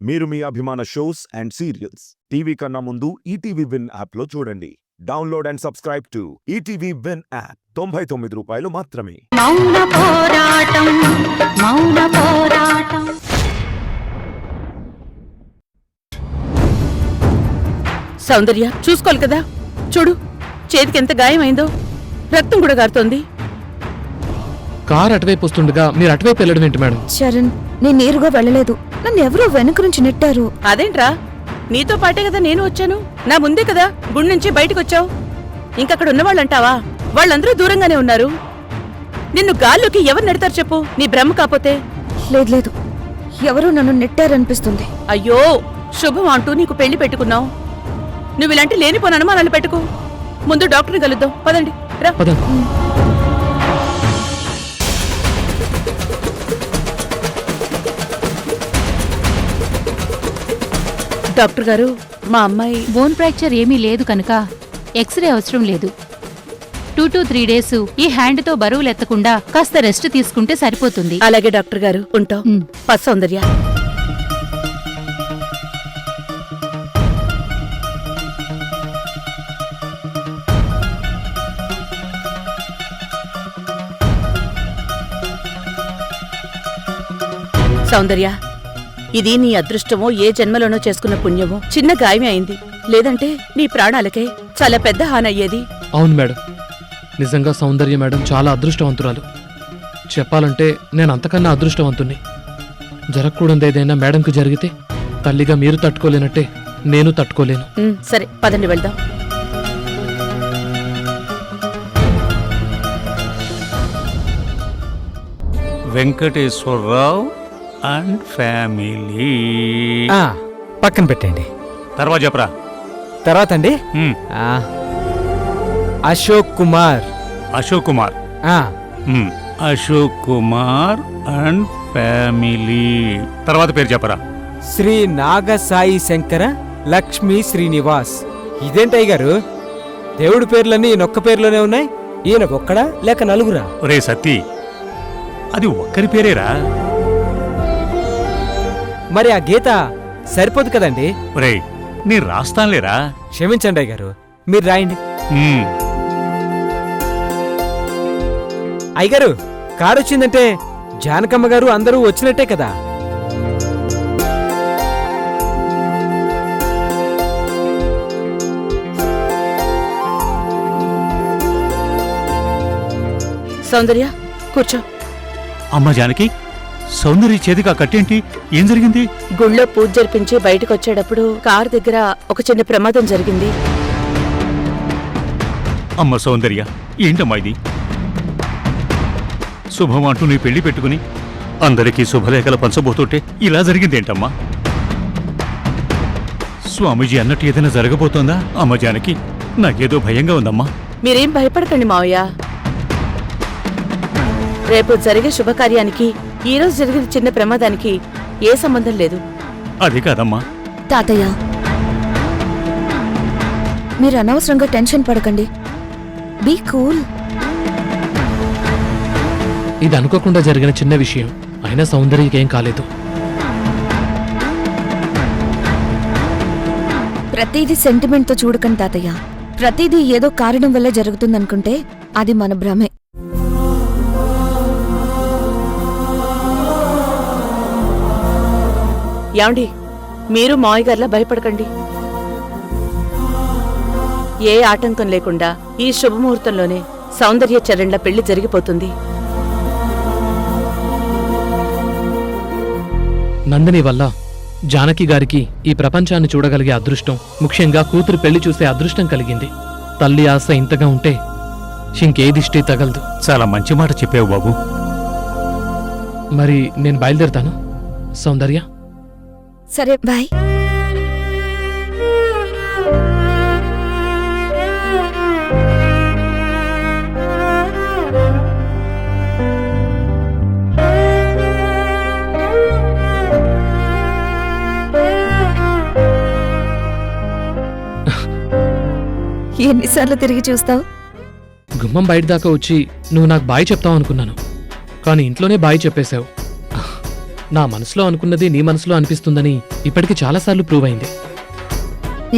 మీరు మీ అభిమాన shows and serials TV కన్నా ముందు ఈటీవీ విన్ యాప్లో చూడండి. Download and subscribe to ETV win app. 99 రూపాయలు మాత్రమే. మౌన పోరాటం మౌన పోరాటం. సౌందర్య చూసుకోవాలి కదా, చూడు చేతికి ఎంత గాయమైందో, రక్తం కూడా గారుతోంది. కారు అటువైపు వస్తుండగా మీరు అటువైపు వెళ్ళడం ఏంటి మేడం? చరణ్, నేను నేరుగా వెళ్ళలేదు, నన్ను ఎవరో వెనక నుంచి నెట్టారు. అదేంట్రా, నీతో పాటే కదా నేను వచ్చాను, నా ముందే కదా గుడి నుంచి బయటకు వచ్చావు. ఇంకక్కడ ఉన్నవాళ్ళంటావా? వాళ్ళందరూ దూరంగానే ఉన్నారు. నిన్ను గాల్లోకి ఎవరు నెడతారు చెప్పు, నీ భ్రమ కాపోతే. లేదు, ఎవరో నన్ను నెట్టారనిపిస్తుంది. అయ్యో, శుభం అంటూ నీకు పెళ్లి పెట్టుకున్నావు. నువ్వు ఇలాంటి లేనిపోని అనుమానాలు పెట్టుకో. ముందు డాక్టర్ని కలుద్దాం, పదండి రా. డాక్టర్ గారు, మా అమ్మాయి బోన్ ఫ్రాక్చర్ ఏమీ లేదు కనుక ఎక్స్రే అవసరం లేదు. 2 to 3 days ఈ హ్యాండ్తో బరువులు ఎత్తకుండా కాస్త రెస్ట్ తీసుకుంటే సరిపోతుంది. అలాగే డాక్టర్ గారు, ఉంటాం. పద సౌందర్య. సౌందర్య, ఇది నీ అదృష్టమో ఏ జన్మలోనో చేసుకున్న పుణ్యమో. చిన్న గాయమే అయింది, లేదంటే నీ ప్రాణాలకే చాలా పెద్ద హానయ్యేది. అవును మేడం, నిజంగా సౌందర్య మేడం చాలా అదృష్టవంతురాలు. చెప్పాలంటే నేను అంతకన్నా అదృష్టవంతుణ్ణి. జరగకూడదు ఏదైనా మేడంకి జరిగితే తల్లిగా మీరు తట్టుకోలేనట్టే నేను తట్టుకోలేను. సరే పదండి వెళ్దాం. వెంకటేశ్వరరావు అండ్ ఫ్యామిలీ పక్కన పెట్టండి. తర్వాత చెప్పరా. తర్వాత అండి అశోక్ కుమార్. అశోక్ కుమార్. Ashok Kumar and family. తర్వాత పేరు చెప్పరా. శ్రీ నాగసాయి శంకర లక్ష్మీ శ్రీనివాస్. ఇదేంటయ్య గారు, దేవుడి పేర్లన్నీ ఈయనొక్క పేర్లోనే ఉన్నాయి. ఈయన ఒక్కడా లేక నలుగురా? ఒరే సత్తి, అది ఒక్కరి పేరేరా. మరి ఆ గీత సరిపోదు కదండి. ఒరే, నేను రాస్తానులేరా. క్షమించండి అయ్య గారు, మీరు రాయండి. అయ్యగారు, కారు వచ్చిందంటే జానకమ్మ గారు అందరూ వచ్చినట్టే కదా. సౌందర్య కూర్చో. అమ్మ జానకి, సౌందర్య చేతికి ఆ కట్టేంటి? ఏం జరిగింది? గుళ్ళో పూజ జరిపించి బయటకు వచ్చేటప్పుడు కారు దగ్గర ఒక చిన్న ప్రమాదం జరిగింది. అమ్మ సౌందర్య, ఏంటమ్మా ఇది? శుభం అంటూ నీ పెళ్లి పెట్టుకుని అందరికీ శుభలేఖలు పంచబోతుంటే ఇలా జరిగిందేంటమ్మా? స్వామీజీ అన్నట్టు ఏదైనా జరగబోతోందా? అమ్మ జానకి, నాకేదో భయంగా ఉందమ్మా. మీరేం భయపడకండి మావయ్య. రేపు జరిగే శుభకార్యానికి ఈ రోజు జరిగిన చిన్న ప్రమాదానికి ఏ సంబంధం లేదు. అది కాదమ్మా. తాతయ్య, మీరు అనవసరంగా టెన్షన్ పడకండి. Be cool. ఇది అనుకోకుండా జరిగిన చిన్న విషయం, అయినా సౌందర్యకేం కాలేదు. ప్రతిదీ సెంటిమెంట్తో చూడకండి తాతయ్య. ప్రతిదీ ఏదో కారణం వల్ల జరుగుతుందనుకుంటే అది మన భ్రమే. యాండి, మీరు మావయ్య గారిలా భయపడకండి. ఏ ఆటంకం లేకుండా ఈ శుభముహూర్తంలోనే సౌందర్య చరణ్ల పెళ్లి జరిగిపోతుంది. నందిని వల్ల జానకి గారికి ఈ ప్రపంచాన్ని చూడగలిగే అదృష్టం, ముఖ్యంగా కూతురు పెళ్లి చూసే అదృష్టం కలిగింది. తల్లి ఆశ ఇంతగా ఉంటే ఇంకేదిష్టి తగలదు. చాలా మంచి మాట చెప్పావు బాబు. మరి నేను బయలుదేరుతాను. సౌందర్య, సరే బాయ్. ఎన్నిసార్లు తిరిగి చూస్తావు? గుమ్మం బయట దాకా వచ్చి నువ్వు నాకు బాయ్ చెప్తావు అనుకున్నాను, కానీ ఇంట్లోనే బాయ్ చెప్పేశావు. నా మనసులో అనుకున్నది నీ మనసులో అనిపిస్తుందని ఇప్పటికి చాలాసార్లు ప్రూవ్ అయింది.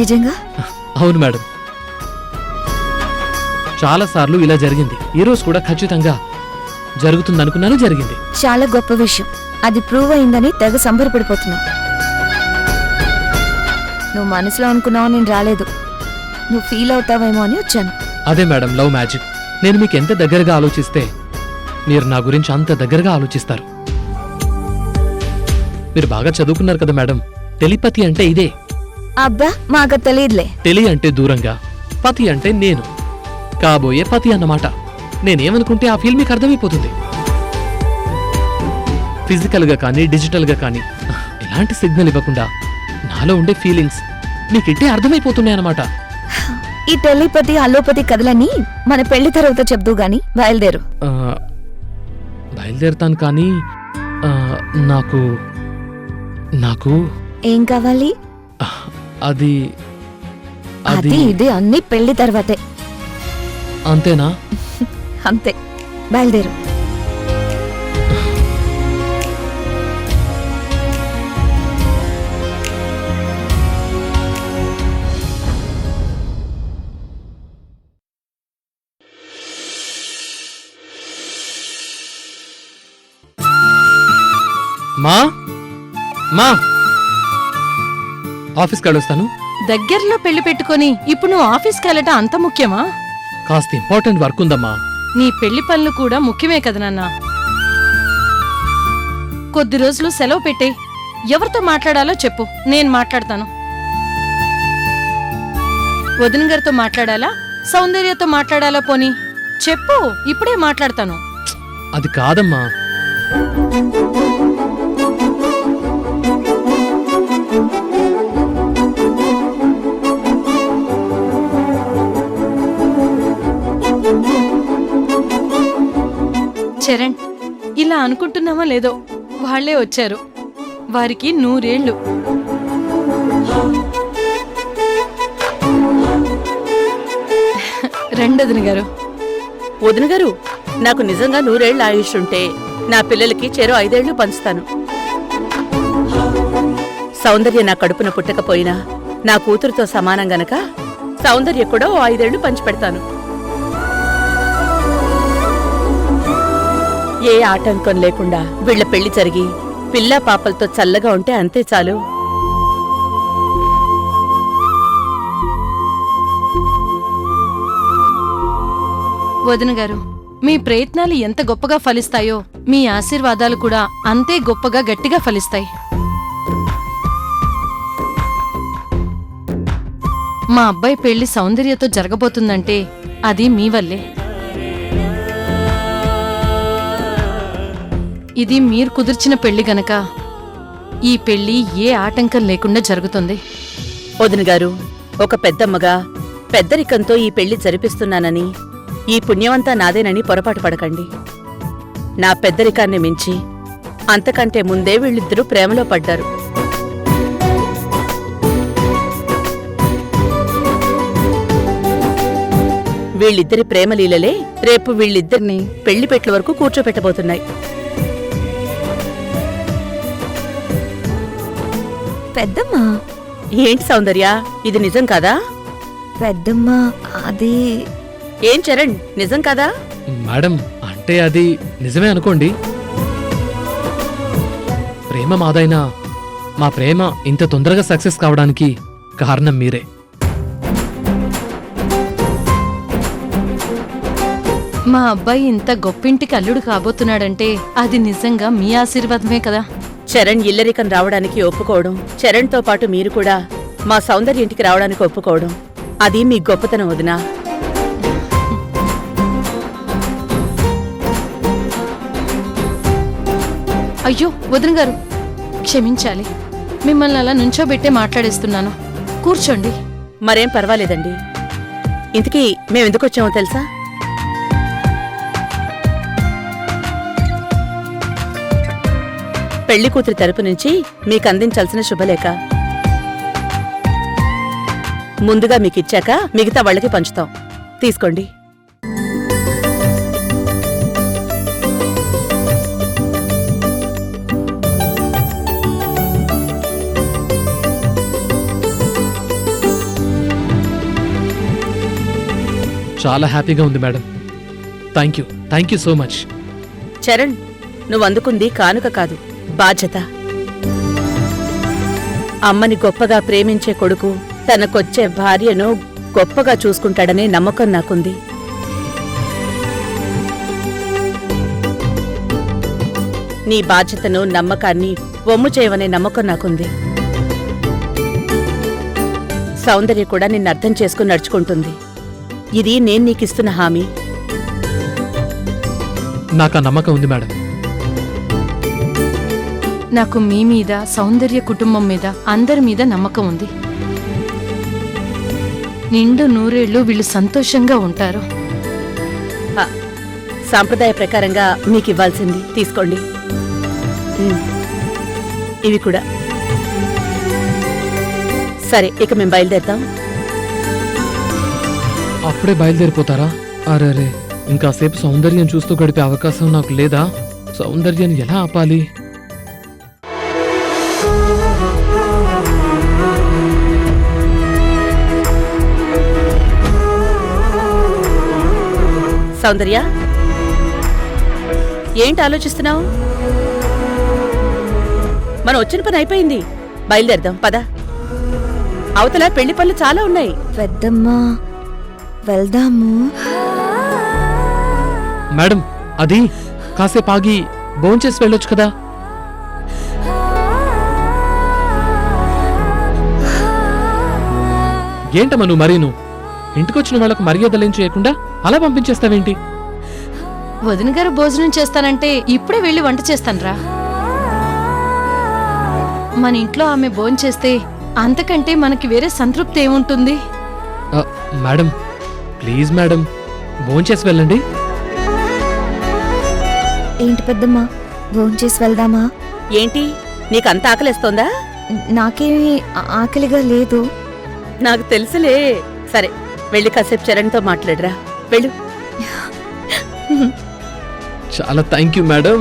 నిజంగా? అవును మేడం, చాలాసార్లు ఇలా జరిగింది. ఈ రోజు కూడా ఖచ్చితంగా జరుగుతుందనుకున్నాను, జరిగింది. చాలా గొప్ప విషయం. అది ప్రూవ్ అయిందని తెగ సంబరపడిపోతున్నా. నువ్వు మనసులో అనుకున్నావు, నేను రాలేదు. నువ్వు ఫీల్ అవుతావేమో అని వచ్చాను. అదే మేడం లవ్ మ్యాజిక్. నేను మీకు ఎంత దగ్గరగా ఆలోచిస్తే మీరు నా గురించి అంత దగ్గరగా ఆలోచిస్తారు. మీరు బాగా చదువుకున్నారు కదా మేడం. టెలిపతి అంటే ఇదే. అబ్బా, మాకు తెలియదులే. టెలి అంటే దూరంగా, పతి అంటే నేను, కాబోయే పతి అన్నమాట. నేనేమనుకుంటే ఆ ఫీల్ మీకు అర్థమైపోతుంది. ఫిజికల్గా కానీ డిజిటల్గా కానీ ఎలాంటి సిగ్నల్ ఇవ్వకుండా నాలో ఉండే ఫీలింగ్స్ మీకు ఇట్టే అర్థమైపోతున్నాయి అన్నమాట. ఈ టెలిపతి అలోపతి కథలన్నీ మన పెళ్లి తర్వాత చెప్దు గాని బయలుదేరు. బయలుదేరుతాను కానీ నాకు నాకు ఏం కావాలి? అది అది ఇది అన్ని పెళ్లి తర్వాతే. అంతేనా? అంతే, బయలుదేరు. మా మా ఆఫీస్కి వెళ్ళొస్తాను. దగ్గరలో పెళ్లి పెట్టుకొని ఇప్పుడు నువ్వు ఆఫీస్కి వెళ్ళటం అంత ముఖ్యమా? కాస్త ఇంపార్టెంట్ వర్క్ ఉందమ్మా. నీ పెళ్లి పనులు కూడా ముఖ్యమే కదా నాన్న. కొద్ది రోజులు సెలవు పెట్టే. ఎవరితో మాట్లాడాలో చెప్పు, నేను మాట్లాడతాను. వదిన గారితో మాట్లాడాలా, సౌందర్యతో మాట్లాడాలా? పోనీ చెప్పు, ఇప్పుడే మాట్లాడతాను. అది కాదమ్మా. చరణ్, ఇలా అనుకుంటున్నామో లేదో, వాళ్లే వచ్చారు. వారికి 100 ఏళ్ళు. రెండొదిన గారు. వదిన గారు, నాకు నిజంగా 100 ఏళ్ల ఆయుష్ ఉంటే నా పిల్లలకి చెరో 5 ఏళ్లు పంచుతాను. సౌందర్య నా కడుపున పుట్టకపోయినా నా కూతురుతో సమానం గనక సౌందర్య కూడా 5 ఏళ్లు పంచిపెడతాను. ఏ ఆటంకం లేకుండా వీళ్ల పెళ్లి జరిగి పిల్లా పాపలతో చల్లగా ఉంటే అంతే చాలు. వదిన గారు, మీ ప్రయత్నాలు ఎంత గొప్పగా ఫలిస్తాయో మీ ఆశీర్వాదాలు కూడా అంతే గొప్పగా గట్టిగా ఫలిస్తాయి. మా అబ్బాయి పెళ్లి సౌందర్యతో జరగబోతుందంటే అది మీ వల్లే. ఇది మీరు కుదిర్చిన పెళ్లి గనక ఈ పెళ్లి ఏ ఆటంకం లేకుండా జరుగుతుంది. వదిన గారు, ఒక పెద్దమ్మగా పెద్దరికంతో ఈ పెళ్లి జరిపిస్తున్నానని, ఈ పుణ్యమంతా నాదేనని పొరపాటు పడకండి. నా పెద్దరికాన్ని మించి అంతకంటే ముందే వీళ్ళిద్దరూ ప్రేమలో పడ్డారు. వీళ్ళిద్దరి ప్రేమలీలలే రేపు వీళ్ళిద్దరిని పెళ్లిపెట్ల వరకు కూర్చోపెట్టబోతున్నాయి. పెద్దమ్మా. ఏంటి సౌందర్య, ఇది నిజం కాదా? పెద్దమ్మా, అది ఏం చరణ్, నిజం కాదా? మేడం, అంటే అది నిజమే అనుకోండి. ప్రేమ మాదైనా మా ప్రేమ ఇంత తొందరగా సక్సెస్ కావడానికి కారణం మీరే. మా అబ్బాయి ఇంత గొప్పింటికి అల్లుడు కాబోతున్నాడంటే అది నిజంగా మీ ఆశీర్వాదమే కదా. చరణ్ ఇల్లరికం రావడానికి ఒప్పుకోవడం, చరణ్తో పాటు మీరు కూడా మా సౌందర్య ఇంటికి రావడానికి ఒప్పుకోవడం, అది మీ గొప్పతనం వదినా. అయ్యో వదిన గారు, క్షమించాలి. మిమ్మల్ని అలా నుంచోబెట్టే మాట్లాడేస్తున్నాను. కూర్చోండి. మరేం పర్వాలేదండి. ఇంతకీ మేమెందుకు వచ్చామో తెలుసా? పెళ్లి కూతురి తరపు నుంచి మీకు అందించాల్సిన శుభలేఖ. ముందుగా మీకిచ్చాక మిగతా వాళ్ళకి పంచుతాం. తీసుకోండి. చాలా హ్యాపీగా ఉంది madam. Thank you so much. Charan, నువ్వు అందుకుంది కానుక కాదు, బాధ్యత. అమ్మని గొప్పగా ప్రేమించే కొడుకు తనకొచ్చే భార్యను గొప్పగా చూసుకుంటాడనే నమ్మకం నాకుంది. నీ బాధ్యతను, నమ్మకాన్ని వమ్ము చేయవనే నమ్మకం నాకుంది. సౌందర్య కూడా నిన్ను అర్థం చేసుకుని నడుచుకుంటుంది. ఇది నేను నీకిస్తున్న హామీ. నాకు ఆ నమ్మకం ఉంది మేడం. నాకు మీ మీద, సౌందర్య కుటుంబం మీద, అందరి మీద నమ్మకం ఉంది. నిండు నూరేళ్లు వీళ్ళు సంతోషంగా ఉంటారు. సాంప్రదాయ ప్రకారంగా మీకివ్వాల్సింది తీసుకోండి. ఇవి కూడా. సరే, ఇక మేము బయలుదేరుతాం. అప్పుడే బయలుదేరిపోతారా? అరే, ఇంకాసేపు సౌందర్యం చూస్తూ గడిపే అవకాశం నాకు లేదా? సౌందర్యాన్ని ఎలా ఆపాలి? సౌందర్య, ఏంటి ఆలోచిస్తున్నావు? మనం వచ్చిన పని అయిపోయింది, బయలుదేరదాం పద. అవతల పెళ్లి పనులు చాలా ఉన్నాయి. పెద్దమ్మా, వెళ్దాము. మేడం, అది కాసేపు ఆగి భోంచేసి వెళ్ళొచ్చు కదా? ఏంటమ్మా నువ్వు మరీను? ఇంటికొచ్చిన వాళ్ళకు మర్యాదలేం చేయకుండా అలా పంపించేస్తావేంటి? వదిన గారు భోజనం చేస్తానంటే ఇప్పుడే వెళ్ళి వంట చేస్తానురా. మన ఇంట్లో ఆమె భోంచేస్తే అంతకంటే మనకి వేరే సంతృప్తి ఏముంటుంది? మేడం, ప్లీజ్ మేడం, భోంచేసి వెళ్ళండి. ఏంటి పెద్దమ్మా, భోంచేసి వెళ్దామా? ఏంటి, నీకంత ఆకలిస్తోందా? నాకేమీ ఆకలిగా లేదు. నాకు తెలుసులే. సరే, వెళ్ళి కాసేపు చరణ్తో మాట్లాడరా. వెళ్ళు. చాలా థ్యాంక్ యూ మేడం.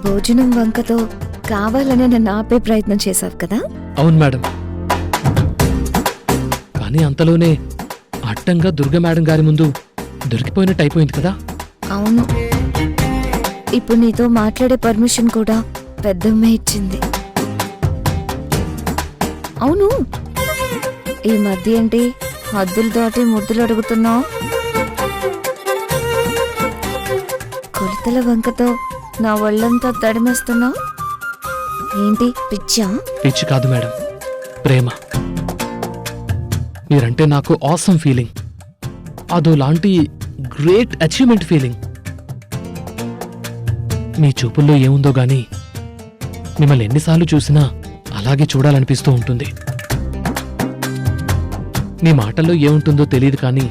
భోజనం వంకతో కావాలనే నన్ను ఆపే ప్రయత్నం చేశావు కదా? అవును మేడం. కానీ అంతలోనే అడ్డంగా దుర్గ మేడం గారి ముందు దొరికిపోయినట్టు అయిపోయింది కదా? అవును, ఇప్పుడు నీతో మాట్లాడే పర్మిషన్ కూడా పెద్దమ్మే ఇచ్చింది. అవును, ఈ మధ్య ఏంటి హద్దులు దాటి ముద్దులు అడుగుతున్నావు? కొలతల వంకతో నా ఒళ్ళంతా తడిమేస్తున్నావు ఏంటి? పిచ్చా? పిచ్చి కాదు మేడం, ప్రేమ. మీరంటే నాకు ఆసమ్ ఫీలింగ్, అదో లాంటి గ్రేట్ అచీవ్మెంట్ ఫీలింగ్. మీ చూపుల్లో ఏముందో గాని మిమ్మల్ని ఎన్నిసార్లు చూసినా అలాగే చూడాలనిపిస్తూ ఉంటుంది. మీ మాటల్లో ఏముంటుందో తెలియదు కానీ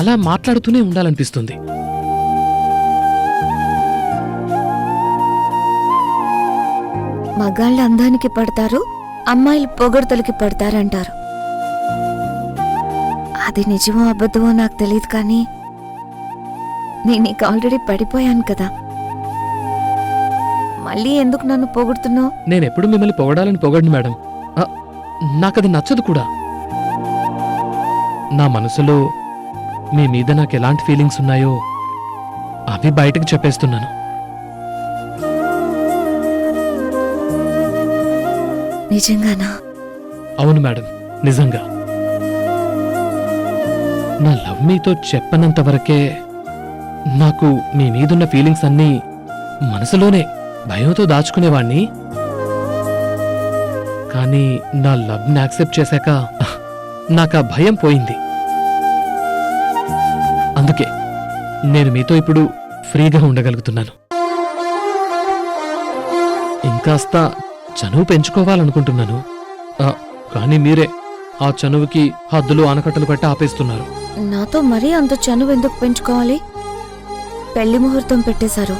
అలా మాట్లాడుతూనే ఉండాలనిపిస్తుంది. మగాళ్ళ అందానికి పడతారు, అమ్మాయిలు పొగడ్తలకి పడతారంటారు. అది నిజమో అబద్ధమో నాకు తెలియదు కానీ నేను నీకు ఆల్రెడీ పడిపోయాను కదా. మళ్ళీ ఎందుకు నన్ను పొగుడుతున్నావు? నేనెప్పుడు మిమ్మల్ని పొగడాలని పొగడను మేడం. నాకది నచ్చదు కూడా. నా మనసులో మీ మీద నాకు ఎలాంటి ఫీలింగ్స్ ఉన్నాయో అవి బయటకు చెప్పేస్తున్నాను. నిజంగానా? అవును మేడం, నిజంగా. నా లవ్ మీతో చెప్పనంత వరకే నాకు మీ మీదున్న ఫీలింగ్స్ అన్నీ మనసులోనే భయంతో దాచుకునేవాణ్ణి. కానీ నా లవ్ని యాక్సెప్ట్ చేశాక నాకు ఆ భయం పోయింది. అందుకే నేను మీతో ఇప్పుడు ఫ్రీగా ఉండగలుగుతున్నాను. ఇంకాస్త చనువు పెంచుకోవాలనుకుంటున్నాను. కానీ మీరే ఆ చనువుకి హద్దులు ఆనకట్టలు కట్టి ఆపేస్తున్నారు. నాతో మరీ అంత చనువు ఎందుకు పెంచుకోవాలి? పెళ్లి ముహూర్తం పెట్టేశారు,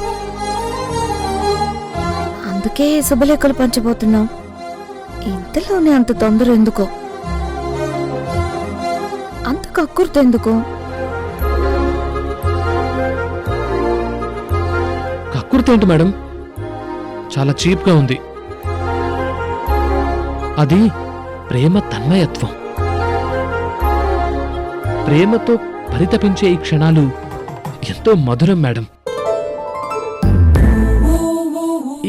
అందుకే శుభలేఖలు పంచబోతున్నాం. ఇంతలోనే అంత తొందర ఎందుకో, అంత కక్కుర్తి ఎందుకు? కక్కుర్తి ఏంటి మేడం? చాలా చీప్గా ఉంది. అది ప్రేమ తన్మయత్వం. ప్రేమతో పరితపించే ఈ క్షణాలు ఎంతో మధురం మేడం.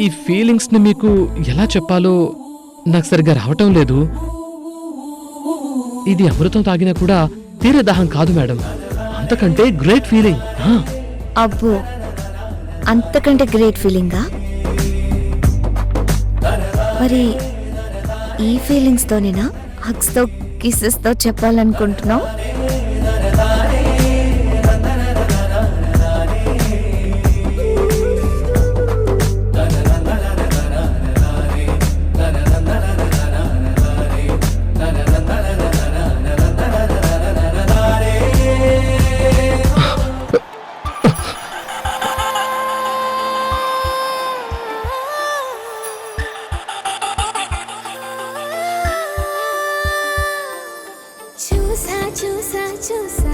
ఈ ఫీలింగ్స్ ని మీకు ఎలా చెప్పాలో నాకు సరిగ్గా రావటం లేదు. ఇది అమృతం తాగినా కూడా తీరే దాహం కాదు మేడం, అంతకంటే గ్రేట్ ఫీలింగ్. అబ్బో, అంతకంటే గ్రేట్ ఫీలింగా? మరి ఈ ఫీలింగ్స్ తోనేనా హగ్స్ తో కిసెస్ తో చెప్పాలనుకుంటున్నావు? చూసా చూసా చూసా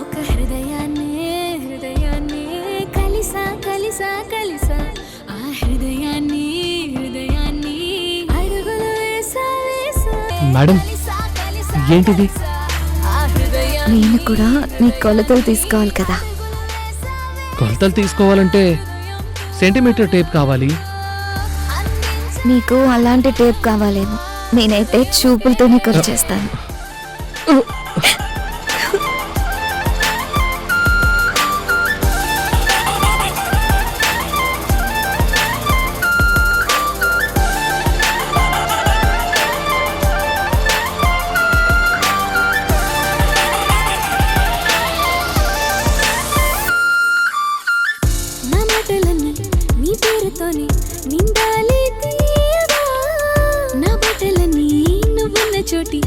ఒక హృదయాన్ని కలిసా కలిసా కలిసా ఆ హృదయాన్ని అడుగులు వేసా వేసా మేడం, ఏంటిది? నేను కూడా నీ కొలతలు తీసుకోవాలి కదా. కొలతలు తీసుకోవాలంటే సెంటీమీటర్ టేప్ కావాలి. నీకు అలాంటి టేప్ కావాలేమో, నేనైతే చూపులతోనే కొలిచేస్తాను. నా మాటలన్నీ నీ పేరుతోనే నిండాలి తీయగా, నా బట్టలన్నీ నువ్వున్న చోటి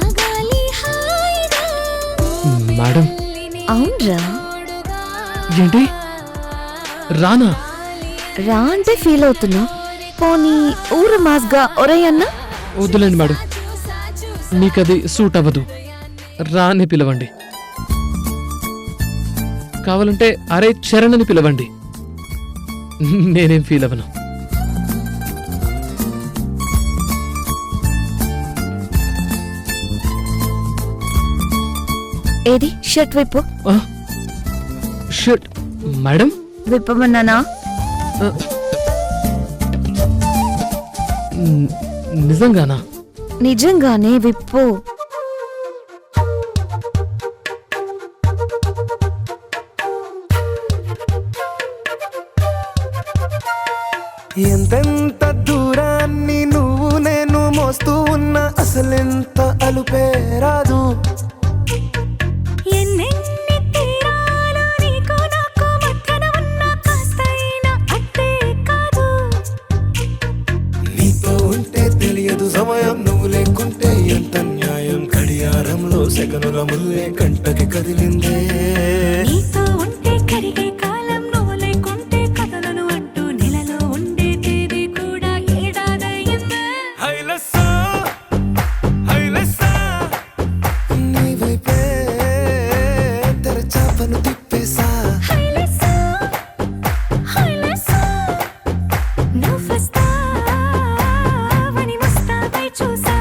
ఆగాలి హాయిగా. మేడం, అవునరా? ఏంటి రానా? రా అంటే ఫీల్ అవుతున్నా. పోనీ ఊరు మాస్గా ఒరయ్యన్నా? వద్దులేండి మేడం, మీకది సూట్ అవ్వదు. రాని పిలవండి. కావాలంటే అరే చరణ్ అని పిలవండి, నేనేం ఫీల్ అవ్వను. ఏది షర్ట్ విప్పు. Shirt madam? విప్పమన్నానా? నిజంగానా? నిజంగానే విప్పు. ఎంతెంత దూరాన్ని నువ్వు నేను మోస్తూ ఉన్నా అసలెంత అలుపే రాదు. ఎన్నెన్ని తీరాలు నీకు నాకు మధ్యన ఉన్న కాస్తైనా అట్టే కాదు. నీతో ఉంటే తెలియదు సమయం, నువ్వు లేకుంటే ఎంత న్యాయం. గడియారంలో సెకనుల ముల్లే కంటకి కదిలిందే. నీతో ఉంటే కరిగే కాలం, నువ్వు లేకుంటే కథలను అంటూ నెలలో ఉండే తేదీ కూడా ఏడాదయ్యిందే. నీ వైపే తెరచాపను తిప్పేసా. హైలెస్సా, హైలెస్సా, నువ్వు వస్తావని ముస్తాబై చూసా.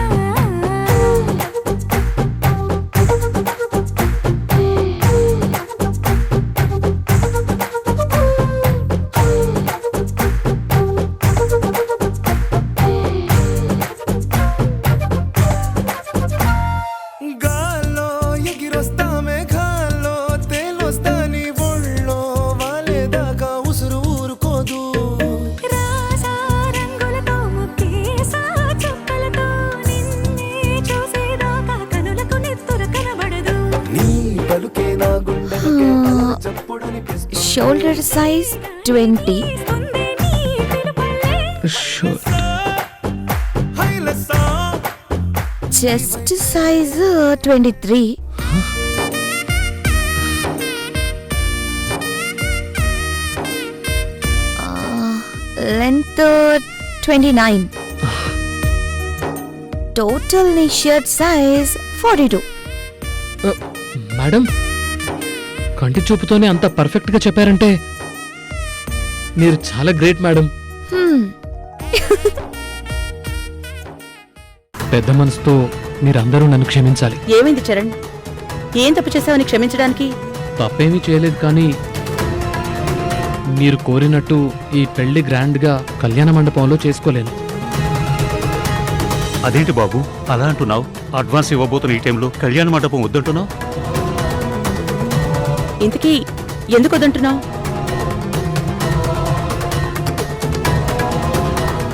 గాల్లో ఎగిరొస్తా మేఘాల్లో తేలొస్తా నీ ఒళ్ళో వాలేదాకా ఉసురు ఊరుకోదు. రాజా రంగులతో ముక్కేసా చుక్కలతో నిన్నే చూసేదాకా కనులకు నెత్తుర కనబడదు. నీ పలుకే నా గుండెలకే చప్పుడనిపిస్తుంది. షోల్డర్ సైజ్ 20, ఇస్తుంది నీ పిలుపులే. Shirt. Chest size 23, length 29, total నీ షర్ట్ సైజ్ 42. మేడం, కంటి చూపుతోనే అంత పర్ఫెక్ట్ గా చెప్పారంటే మీరు చాలా గ్రేట్ మేడం. పెద్ద మనసుతో మీరందరూ నన్ను క్షమించాలి. ఏమైంది చరణ్? ఏం తప్పు చేశావని క్షమించడానికి? తప్పేమీ చేయలేదు, కానీ మీరు కోరినట్టు ఈ పెళ్లి గ్రాండ్గా కళ్యాణ మండపంలో చేసుకోలేను. అదేంటి బాబు అలా అంటున్నావు? అడ్వాన్స్ ఇవ్వబోతున్న ఈ టైంలో కళ్యాణ మండపం వద్దంటున్నావు? ఇంతకీ ఎందుకు వద్దంటున్నావు?